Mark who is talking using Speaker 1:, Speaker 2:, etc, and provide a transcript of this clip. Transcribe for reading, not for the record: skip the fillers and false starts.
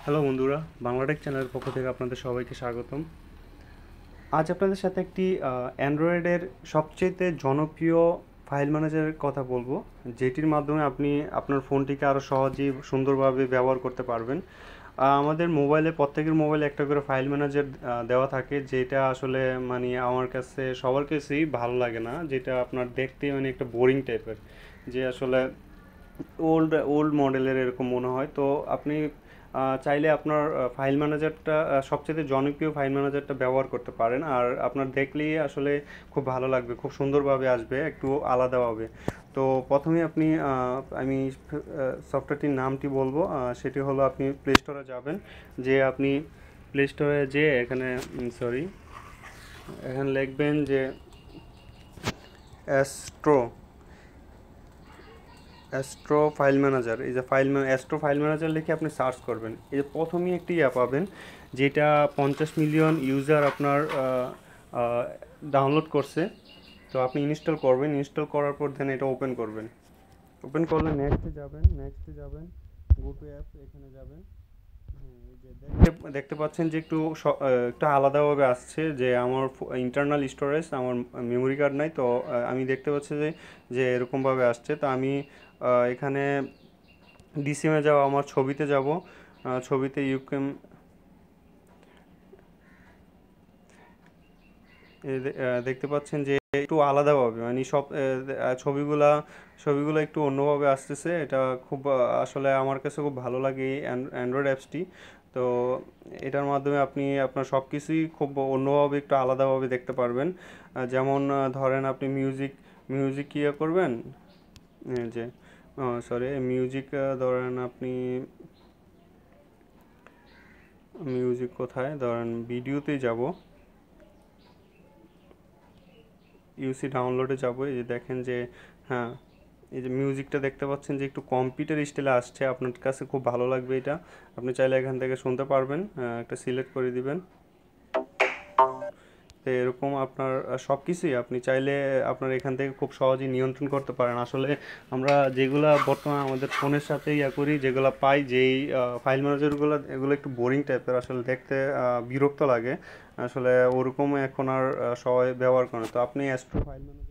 Speaker 1: Hello বন্ধুরা, বাংলাটেক চ্যানেলের পক্ষ থেকে আপনাদের সবাইকে স্বাগতম। আজ আপনাদের সাথে একটি অ্যান্ড্রয়েডের সবচেয়ে জনপ্রিয় ফাইল ম্যানেজারের কথা বলবো, যেটির মাধ্যমে আপনি আপনার ফোনটিকে আরও সহজেই সুন্দরভাবে ব্যবহার করতে পারবেন। আমাদের মোবাইলে, প্রত্যেকের মোবাইলে একটা করে ফাইল ম্যানেজার দেওয়া থাকে, যেটা আসলে মানে আমার কাছে সবার কাছেই ভালো লাগে না, যেটা আপনার দেখতে মানে একটা বোরিং টাইপের, যে আসলে ওল্ড ওল্ড মডেলের এরকম মনে হয়। তো আপনি চাইলে আপনার ফাইল ম্যানেজারটা, সবচেয়ে জনপ্রিয় ফাইল ম্যানেজারটা ব্যবহার করতে পারেন। আর আপনার দেখলেই আসলে খুব ভালো লাগবে, খুব সুন্দরভাবে আসবে, একটু আলাদাভাবে। তো প্রথমে আপনি আমি সফটওয়্যারটির নামটি বলবো, সেটি হলো আপনি প্লে স্টোরে যাবেন। যে আপনি প্লে স্টোরে যে এখানে এখানে লিখবেন যে অ্যাস্ট্রো অ্যাস্ট্রো ফাইল ম্যানেজার। এই যে অ্যাস্ট্রো ফাইল ম্যানেজার লিখে আপনি সার্চ করবেন, এই যে প্রথমেই একটি অ্যাপ পাবেন, যেটা 50 মিলিয়ন ইউজার আপনার ডাউনলোড করছে। তো আপনি ইনস্টল করবেন, ইনস্টল করার পর দেন এটা ওপেন করবেন। ওপেন করলে নেক্সটে যাবেন, গো টু অ্যাপ, এখানে যাবেন। হ্যাঁ, এই যে দেখতে পাচ্ছেন যে একটু আলাদাভাবে আসছে, যে আমার ইন্টারনাল স্টোরেজ, আমার মেমোরি কার্ড নাই। তো আমি দেখতে পাচ্ছি যে এরকমভাবে আসছে। তো আমি এখানে ডিসিএমে যাব, আমার ছবিতে যাব। ছবিতে ইউকেম দেখতে পাচ্ছেন যে একটু আলাদাভাবে, মানে সব ছবিগুলা ছবিগুলো একটু অন্যভাবে আসতেছে। এটা খুব আসলে আমার কাছে খুব ভালো লাগে এই অ্যান্ড্রয়েড অ্যাপসটি। তো এটার মাধ্যমে আপনি আপনার সব কিছুই খুব অন্যভাবে, একটু আলাদাভাবে দেখতে পারবেন। যেমন ধরেন আপনি মিউজিক ইয়ে করবেন, যে সরি মিউজিক, ধরেন আপনি মিউজিক কোথায়, ধরেন ভিডিওতেই যাব, ইউসি ডাউনলোডে যাব। এই যে দেখেন যে, হ্যাঁ, এই যে মিউজিকটা দেখতে পাচ্ছেন যে একটু কম্পিউটার স্টাইলে আসছে, আপনার কাছে খুব ভালো লাগবে এটা। আপনি চাইলে এখান থেকে শুনতে পারবেন, একটা সিলেক্ট করে দিবেন। তো এরকম আপনার সব কিছুই আপনি চাইলে আপনার এখান থেকে খুব সহজেই নিয়ন্ত্রণ করতে পারেন। আসলে আমরা যেগুলা বর্তমানে আমাদের ফোনের সাথে ইয়া করি, যেগুলো পাই, যেই ফাইল ম্যানেজারগুলো, এগুলো একটু বোরিং টাইপের, আসলে দেখতে বিরক্ত লাগে। আসলে ওরকম এখন আর সবাই ব্যবহার করে না। তো আপনি অ্যাস্ট্রো ফাইল ম্যানেজার